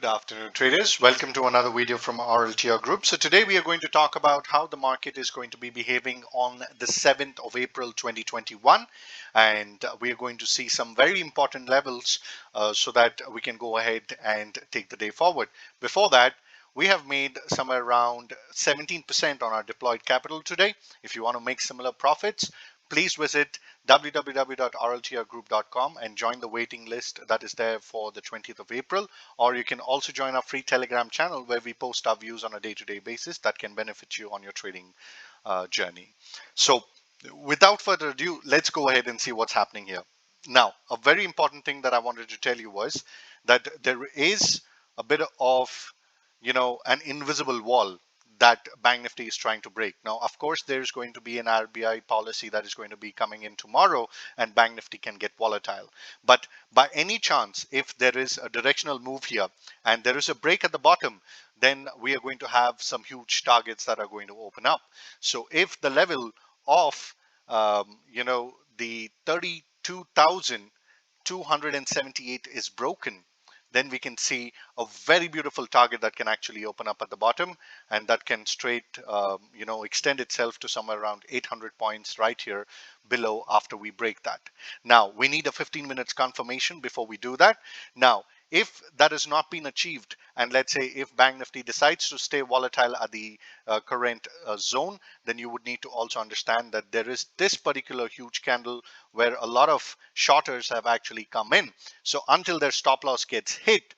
Good afternoon, traders. Welcome to another video from RLTR Group. So today we are going to talk about how the market is going to be behaving on the 7th of April 2021, and we are going to see some very important levels so that we can go ahead and take the day forward. Before that, we have made somewhere around 17% on our deployed capital today. If you want to make similar profits, please visit www.rltrgroup.com and join the waiting list that is there for the 20th of April. Or you can also join our free Telegram channel where we post our views on a day-to-day basis that can benefit you on your trading journey. So without further ado, let's go ahead and see what's happening here. Now, a very important thing that I wanted to tell you was that there is a bit of, an invisible wall that Banknifty is trying to break. Now, of course, there's going to be an RBI policy that is going to be coming in tomorrow, and Banknifty can get volatile. But by any chance, if there is a directional move here and there is a break at the bottom, then we are going to have some huge targets that are going to open up. So if the level of, the 32,278 is broken, then we can see a very beautiful target that can actually open up at the bottom, and that can straight, extend itself to somewhere around 800 points right here below after we break that. Now, we need a 15 minutes confirmation before we do that. Now, if that has not been achieved, and let's say if Bank Nifty decides to stay volatile at the current zone, then you would need to also understand that there is this particular huge candle where a lot of shorters have actually come in. So until their stop loss gets hit,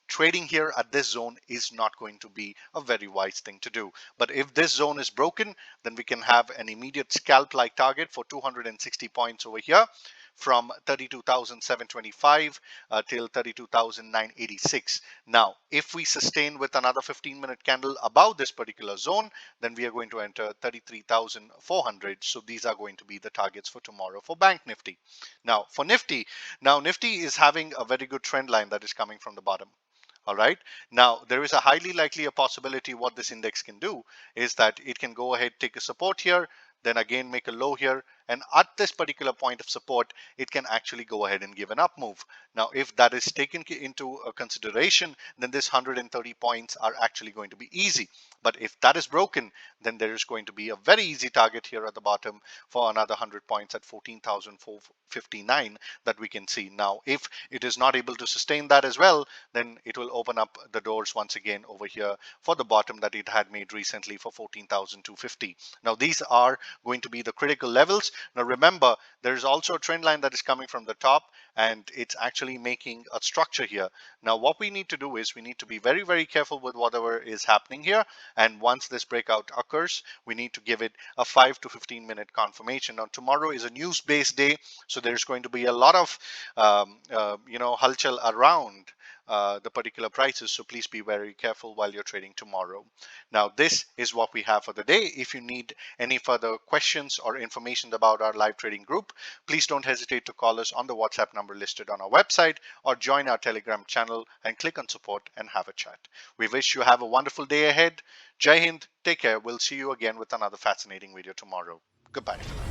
trading here at this zone is not going to be a very wise thing to do. But if this zone is broken, then we can have an immediate scalp-like target for 260 points over here, from 32,725 till 32,986. Now, if we sustain with another 15-minute candle above this particular zone, then we are going to enter 33,400. So these are going to be the targets for tomorrow for Bank Nifty. Now, for Nifty, Nifty is having a very good trend line that is coming from the bottom. All right. Now, there is a highly likely a possibility what this index can do is that it can go ahead, take a support here, then again make a low here, and at this particular point of support, it can actually go ahead and give an up move. Now, if that is taken into consideration, then this 130 points are actually going to be easy. But if that is broken, then there is going to be a very easy target here at the bottom for another 100 points at 14,459 that we can see. Now, if it is not able to sustain that as well, then it will open up the doors once again over here for the bottom that it had made recently for 14,250. Now, these are going to be the critical levels. Now remember, there is also a trend line that is coming from the top, and it's actually making a structure here. Now what we need to do is we need to be very, very careful with whatever is happening here, and once this breakout occurs, we need to give it a 5 to 15 minute confirmation. Now tomorrow is a news based day, so there's going to be a lot of halchal around the particular prices, so please be very careful while you're trading tomorrow. Now this is what we have for the day. If you need any further questions or information about our live trading group, please don't hesitate to call us on the WhatsApp number listed on our website, or join our Telegram channel and click on support and have a chat. We wish you have a wonderful day ahead. Jai Hind, take care. We'll see you again with another fascinating video tomorrow. Goodbye for now.